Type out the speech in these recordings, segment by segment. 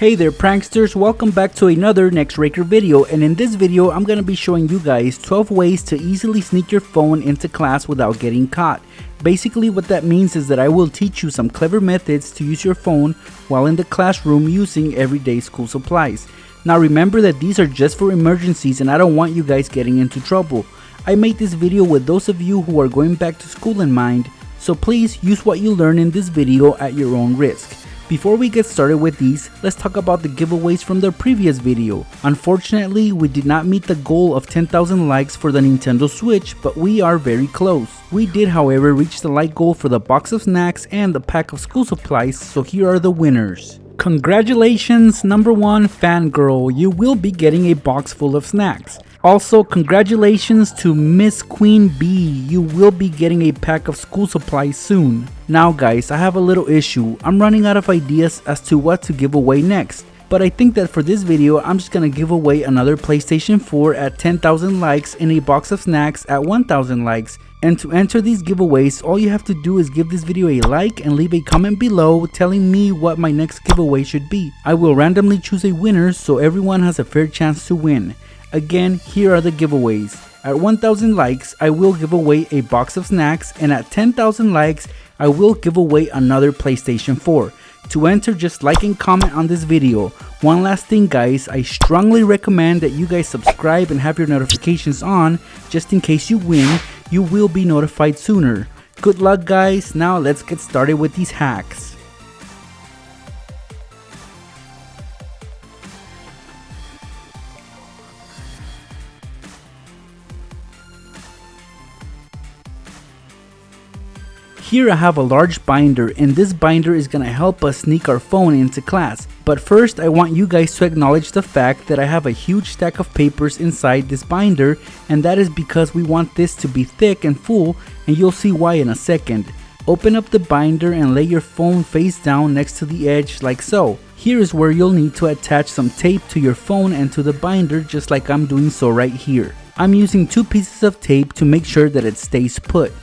Hey there pranksters, welcome back to another Nextraker video, and in this video I'm going to be showing you guys 12 ways to easily sneak your phone into class without getting caught. Basically what that means is that I will teach you some clever methods to use your phone while in the classroom using everyday school supplies. Now remember that these are just for emergencies and I don't want you guys getting into trouble. I made this video with those of you who are going back to school in mind, so please use what you learn in this video at your own risk. Before we get started with these, let's talk about the giveaways from the previous video. Unfortunately, we did not meet the goal of 10,000 likes for the Nintendo Switch, but we are very close. We did however reach the like goal for the box of snacks and the pack of school supplies, so here are the winners. Congratulations, number 1 Fangirl, you will be getting a box full of snacks. Also, congratulations to Miss Queen Bee, you will be getting a pack of school supplies soon. Now guys, I have a little issue. I'm running out of ideas as to what to give away next. But I think that for this video, I'm just gonna give away another PlayStation 4 at 10,000 likes and a box of snacks at 1,000 likes. And to enter these giveaways, all you have to do is give this video a like and leave a comment below telling me what my next giveaway should be. I will randomly choose a winner so everyone has a fair chance to win. Again, here are the giveaways. At 1,000 likes, I will give away a box of snacks, and at 10,000 likes, I will give away another PlayStation 4. To enter, just like and comment on this video. One last thing guys, I strongly recommend that you guys subscribe and have your notifications on, just in case you win, you will be notified sooner. Good luck guys, now let's get started with these hacks. Here I have a large binder, and this binder is going to help us sneak our phone into class. But first I want you guys to acknowledge the fact that I have a huge stack of papers inside this binder, and that is because we want this to be thick and full, and you'll see why in a second. Open up the binder and lay your phone face down next to the edge like so. Here is where you'll need to attach some tape to your phone and to the binder, just like I'm doing so right here. I'm using 2 pieces of tape to make sure that it stays put.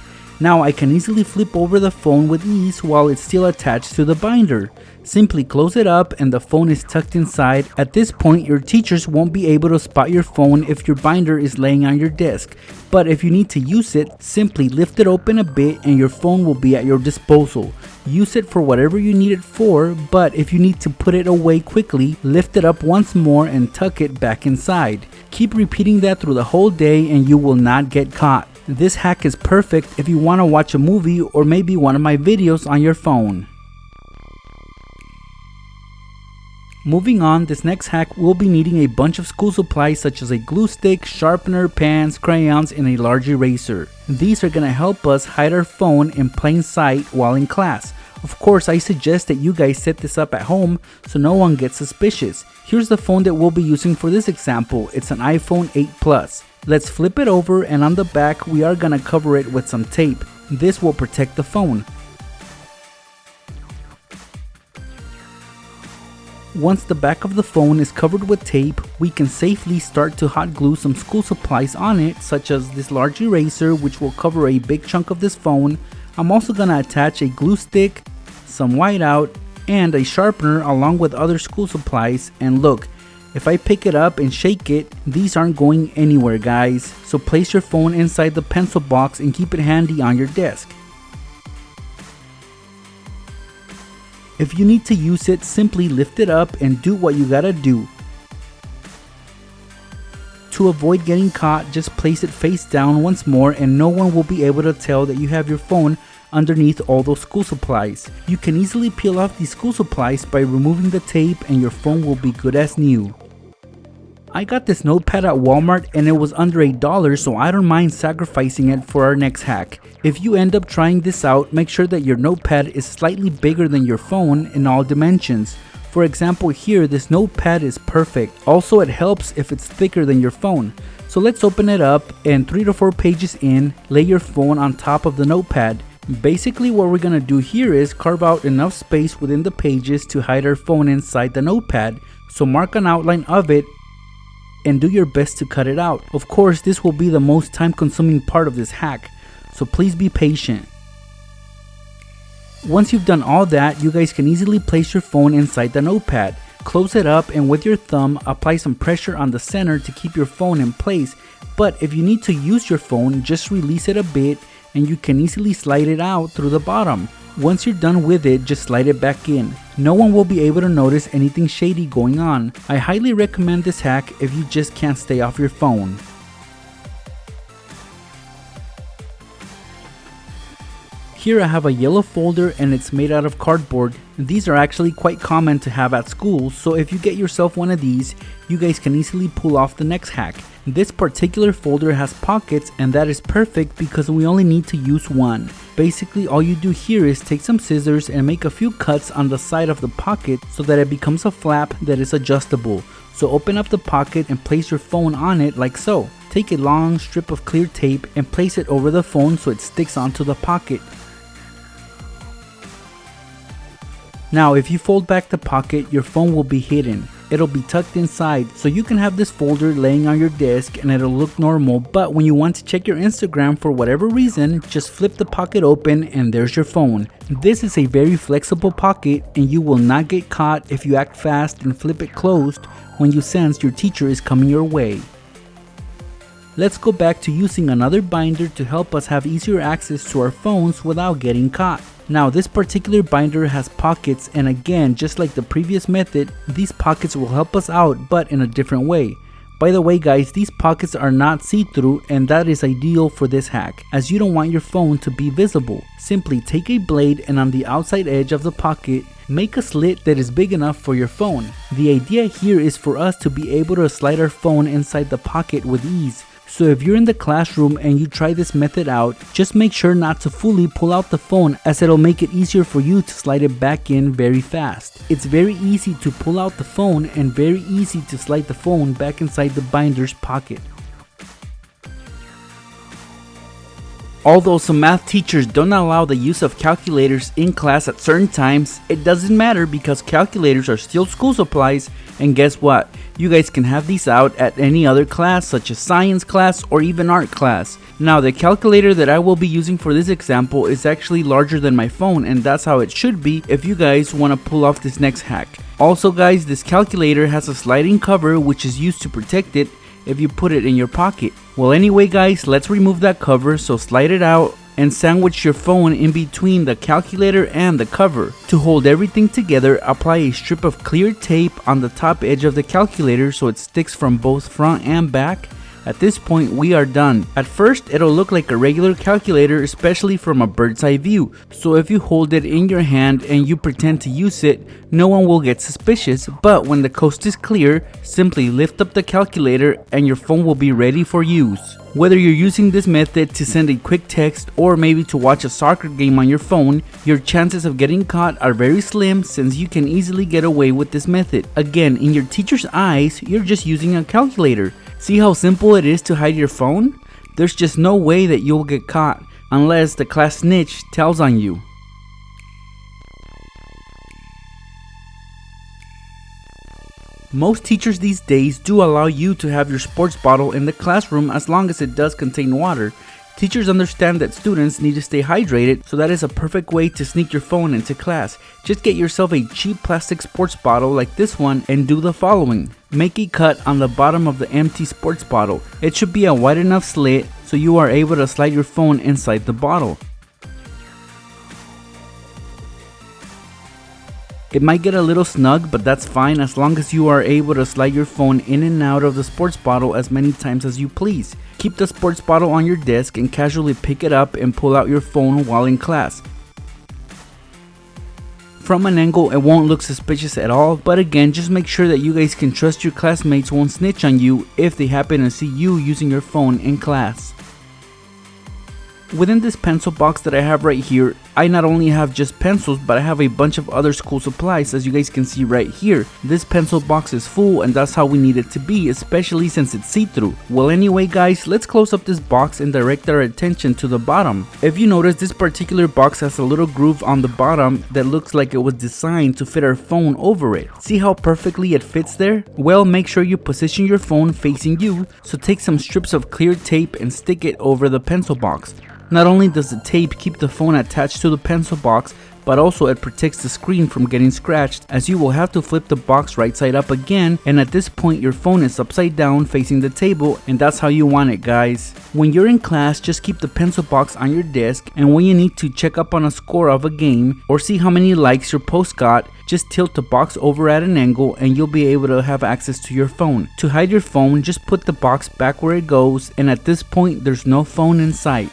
Now I can easily flip over the phone with ease while it's still attached to the binder. Simply close it up and the phone is tucked inside. At this point your teachers won't be able to spot your phone if your binder is laying on your desk. But if you need to use it, simply lift it open a bit and your phone will be at your disposal. Use it for whatever you need it for, but if you need to put it away quickly, lift it up once more and tuck it back inside. Keep repeating that through the whole day and you will not get caught. This hack is perfect if you want to watch a movie or maybe one of my videos on your phone. Moving on, this next hack will be needing a bunch of school supplies such as a glue stick, sharpener, pens, crayons, and a large eraser. These are going to help us hide our phone in plain sight while in class. Of course, I suggest that you guys set this up at home so no one gets suspicious. Here's the phone that we'll be using for this example. It's an iPhone 8 Plus. Let's flip it over, and on the back we are gonna cover it with some tape. This will protect the phone. Once the back of the phone is covered with tape, we can safely start to hot glue some school supplies on it, such as this large eraser which will cover a big chunk of this phone. I'm also gonna attach a glue stick, some whiteout, and a sharpener along with other school supplies, and look, if I pick it up and shake it, these aren't going anywhere guys, so place your phone inside the pencil box and keep it handy on your desk. If you need to use it, simply lift it up and do what you gotta do. To avoid getting caught, just place it face down once more and no one will be able to tell that you have your phone underneath all those school supplies. You can easily peel off these school supplies by removing the tape and your phone will be good as new. I got this notepad at Walmart and it was under $1, so I don't mind sacrificing it for our next hack. If you end up trying this out, make sure that your notepad is slightly bigger than your phone in all dimensions. For example here, this notepad is perfect. Also it helps if it's thicker than your phone. So let's open it up and 3 to 4 pages in, lay your phone on top of the notepad. Basically what we're gonna do here is carve out enough space within the pages to hide our phone inside the notepad. So mark an outline of it and do your best to cut it out. Of course, this will be the most time consuming part of this hack, so please be patient. Once you've done all that, you guys can easily place your phone inside the notepad. Close it up and with your thumb, apply some pressure on the center to keep your phone in place. But if you need to use your phone, just release it a bit and you can easily slide it out through the bottom. Once you're done with it, just slide it back in. No one will be able to notice anything shady going on. I highly recommend this hack if you just can't stay off your phone. Here I have a yellow folder and it's made out of cardboard. These are actually quite common to have at school, so if you get yourself one of these, you guys can easily pull off the next hack. This particular folder has pockets and that is perfect because we only need to use one. Basically all you do here is take some scissors and make a few cuts on the side of the pocket so that it becomes a flap that is adjustable. So open up the pocket and place your phone on it like so. Take a long strip of clear tape and place it over the phone so it sticks onto the pocket. Now if you fold back the pocket, your phone will be hidden. It'll be tucked inside, so you can have this folder laying on your desk and it'll look normal, but when you want to check your Instagram for whatever reason, just flip the pocket open and there's your phone. This is a very flexible pocket and you will not get caught if you act fast and flip it closed when you sense your teacher is coming your way. Let's go back to using another binder to help us have easier access to our phones without getting caught. Now this particular binder has pockets, and again, just like the previous method, these pockets will help us out but in a different way. By the way guys, these pockets are not see-through and that is ideal for this hack as you don't want your phone to be visible. Simply take a blade and on the outside edge of the pocket, make a slit that is big enough for your phone. The idea here is for us to be able to slide our phone inside the pocket with ease. So if you're in the classroom and you try this method out, just make sure not to fully pull out the phone as it'll make it easier for you to slide it back in very fast. It's very easy to pull out the phone and very easy to slide the phone back inside the binder's pocket. Although some math teachers don't allow the use of calculators in class at certain times, it doesn't matter because calculators are still school supplies, and guess what? You guys can have these out at any other class such as science class or even art class. Now the calculator that I will be using for this example is actually larger than my phone, and that's how it should be if you guys want to pull off this next hack. Also guys, this calculator has a sliding cover which is used to protect it if you put it in your pocket. Well anyway guys, let's remove that cover, so slide it out and sandwich your phone in between the calculator and the cover. To hold everything together, apply a strip of clear tape on the top edge of the calculator so it sticks from both front and back. At this point we are done. At first it'll look like a regular calculator, especially from a bird's eye view, so if you hold it in your hand and you pretend to use it, no one will get suspicious, but when the coast is clear, simply lift up the calculator and your phone will be ready for use. Whether you're using this method to send a quick text or maybe to watch a soccer game on your phone, your chances of getting caught are very slim since you can easily get away with this method. Again, in your teacher's eyes, you're just using a calculator. See how simple it is to hide your phone? There's just no way that you'll get caught unless the class snitch tells on you. Most teachers these days do allow you to have your sports bottle in the classroom as long as it does contain water. Teachers understand that students need to stay hydrated, so that is a perfect way to sneak your phone into class. Just get yourself a cheap plastic sports bottle like this one and do the following. Make a cut on the bottom of the empty sports bottle. It should be a wide enough slit so you are able to slide your phone inside the bottle. It might get a little snug, but that's fine as long as you are able to slide your phone in and out of the sports bottle as many times as you please. Keep the sports bottle on your desk and casually pick it up and pull out your phone while in class. From an angle, it won't look suspicious at all, but again, just make sure that you guys can trust your classmates won't snitch on you if they happen to see you using your phone in class. Within this pencil box that I have right here, I not only have just pencils, but I have a bunch of other school supplies, as you guys can see right here. This pencil box is full and that's how we need it to be, especially since it's see-through. Well anyway guys, let's close up this box and direct our attention to the bottom. If you notice, this particular box has a little groove on the bottom that looks like it was designed to fit our phone over it. See how perfectly it fits there? Well, make sure you position your phone facing you, so take some strips of clear tape and stick it over the pencil box. Not only does the tape keep the phone attached to the pencil box, but also it protects the screen from getting scratched, as you will have to flip the box right side up again, and at this point your phone is upside down facing the table, and that's how you want it, guys. When you're in class, just keep the pencil box on your desk, and when you need to check up on a score of a game or see how many likes your post got, just tilt the box over at an angle and you'll be able to have access to your phone. To hide your phone, just put the box back where it goes, and at this point there's no phone in sight.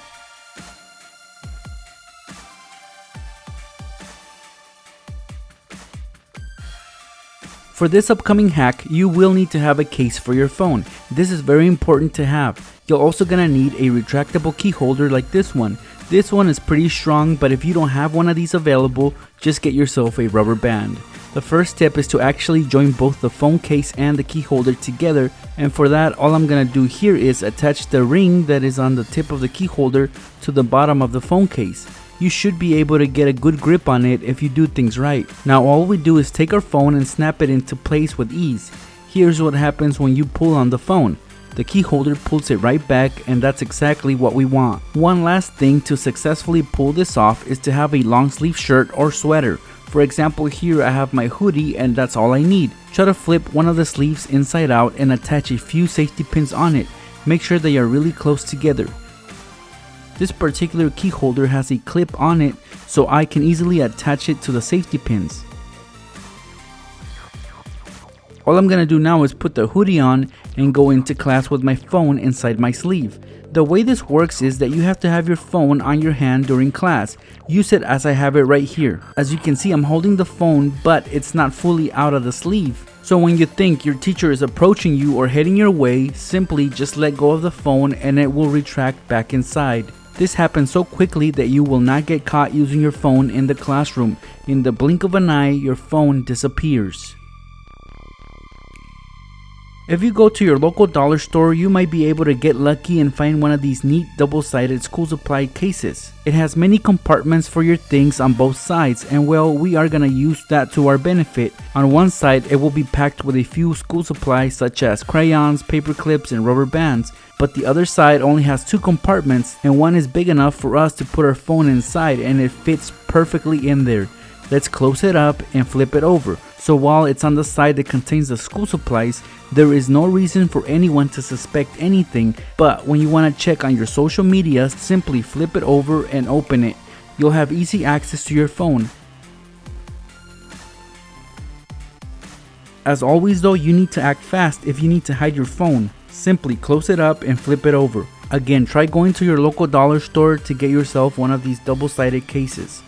For this upcoming hack, you will need to have a case for your phone. This is very important to have. You're also gonna need a retractable key holder like this one. This one is pretty strong, but if you don't have one of these available, just get yourself a rubber band. The first step is to actually join both the phone case and the key holder together, and for that all I'm gonna do here is attach the ring that is on the tip of the key holder to the bottom of the phone case. You should be able to get a good grip on it if you do things right. Now all we do is take our phone and snap it into place with ease. Here's what happens when you pull on the phone. The key holder pulls it right back, and that's exactly what we want. One last thing to successfully pull this off is to have a long sleeve shirt or sweater. For example, here I have my hoodie and that's all I need. Try to flip one of the sleeves inside out and attach a few safety pins on it. Make sure they are really close together. This particular key holder has a clip on it, so I can easily attach it to the safety pins. All I'm gonna do now is put the hoodie on and go into class with my phone inside my sleeve. The way this works is that you have to have your phone on your hand during class. Use it as I have it right here. As you can see, I'm holding the phone, but it's not fully out of the sleeve. So when you think your teacher is approaching you or heading your way, simply just let go of the phone and it will retract back inside. This happens so quickly that you will not get caught using your phone in the classroom. In the blink of an eye, your phone disappears. If you go to your local dollar store, you might be able to get lucky and find one of these neat double-sided school supply cases. It has many compartments for your things on both sides, and well, we are gonna use that to our benefit. On one side, it will be packed with a few school supplies such as crayons, paper clips, and rubber bands. But the other side only has two compartments, and one is big enough for us to put our phone inside, and it fits perfectly in there. Let's close it up and flip it over. So while it's on the side that contains the school supplies, there is no reason for anyone to suspect anything, but when you want to check on your social media, simply flip it over and open it. You'll have easy access to your phone. As always though, you need to act fast if you need to hide your phone. Simply close it up and flip it over. Again, try going to your local dollar store to get yourself one of these double-sided cases.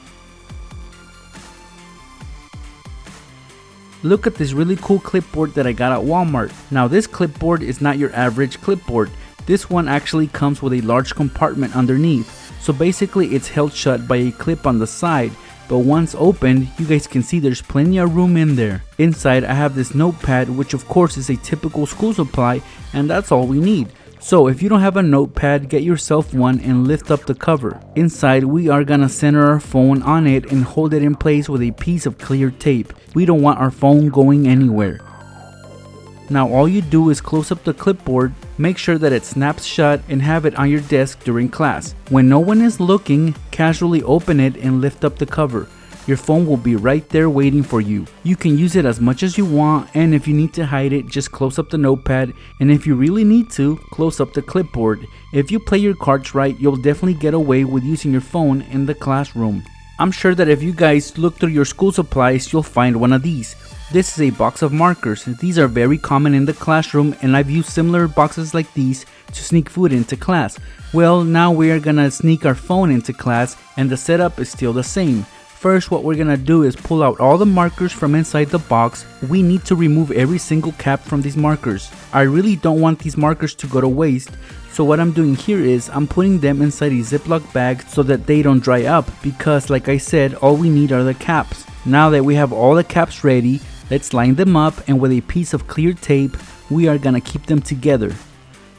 Look at this really cool clipboard that I got at Walmart. Now this clipboard is not your average clipboard. This one actually comes with a large compartment underneath. So basically it's held shut by a clip on the side, but once opened, you guys can see there's plenty of room in there. Inside I have this notepad, which of course is a typical school supply, and that's all we need. So if you don't have a notepad, get yourself one and lift up the cover. Inside we are gonna center our phone on it and hold it in place with a piece of clear tape. We don't want our phone going anywhere. Now all you do is close up the clipboard, make sure that it snaps shut, and have it on your desk during class. When no one is looking, casually open it and lift up the cover. Your phone will be right there waiting for you. You can use it as much as you want, and if you need to hide it, just close up the notepad, and if you really need to, close up the clipboard. If you play your cards right, you'll definitely get away with using your phone in the classroom. I'm sure that if you guys look through your school supplies, you'll find one of these. This is a box of markers. These are very common in the classroom, and I've used similar boxes like these to sneak food into class. Well, now we are gonna sneak our phone into class, and the setup is still the same. First, what we're gonna do is pull out all the markers from inside the box. We need to remove every single cap from these markers. I really don't want these markers to go to waste, so what I'm doing here is I'm putting them inside a Ziploc bag so that they don't dry up, because like I said, all we need are the caps. Now that we have all the caps ready, let's line them up, and with a piece of clear tape, we are gonna keep them together.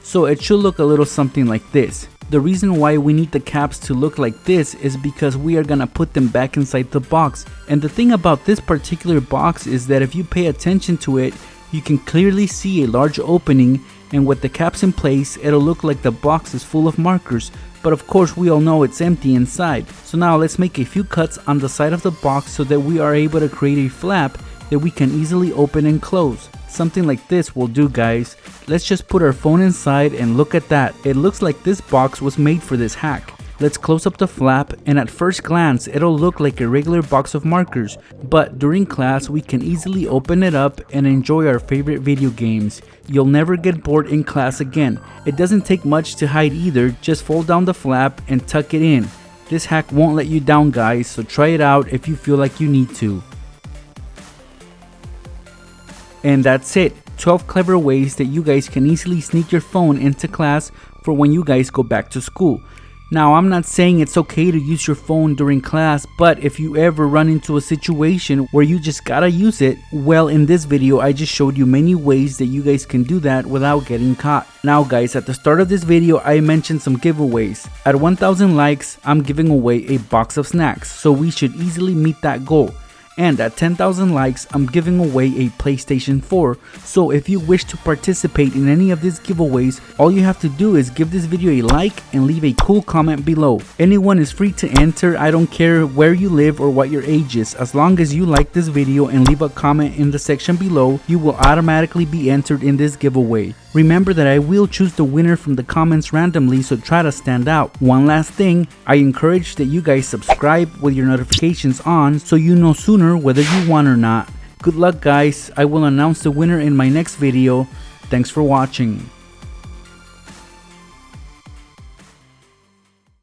So it should look a little something like this. The reason why we need the caps to look like this is because we are gonna put them back inside the box. And the thing about this particular box is that if you pay attention to it, you can clearly see a large opening, and with the caps in place, it'll look like the box is full of markers, but of course we all know it's empty inside. So now let's make a few cuts on the side of the box so that we are able to create a flap that we can easily open and close. Something like this will do, guys. Let's just put our phone inside and look at that. It looks like this box was made for this hack. Let's close up the flap, and at first glance it'll look like a regular box of markers, but during class we can easily open it up and enjoy our favorite video games. You'll never get bored in class again. It doesn't take much to hide either, just fold down the flap and tuck it in. This hack won't let you down, guys, so try it out if you feel like you need to. And that's it, 12 clever ways that you guys can easily sneak your phone into class for when you guys go back to school. Now, I'm not saying it's okay to use your phone during class, but if you ever run into a situation where you just gotta use it, well, in this video I just showed you many ways that you guys can do that without getting caught. Now guys, at the start of this video I mentioned some giveaways. At 1,000 likes, I'm giving away a box of snacks, so we should easily meet that goal. And at 10,000 likes, I'm giving away a PlayStation 4. So if you wish to participate in any of these giveaways, all you have to do is give this video a like and leave a cool comment below. Anyone is free to enter. I don't care where you live or what your age is. As long as you like this video and leave a comment in the section below, you will automatically be entered in this giveaway. Remember that I will choose the winner from the comments randomly, so try to stand out. One last thing, I encourage that you guys subscribe with your notifications on so you know sooner whether you won or not. Good luck, guys. I will announce the winner in my next video. Thanks for watching.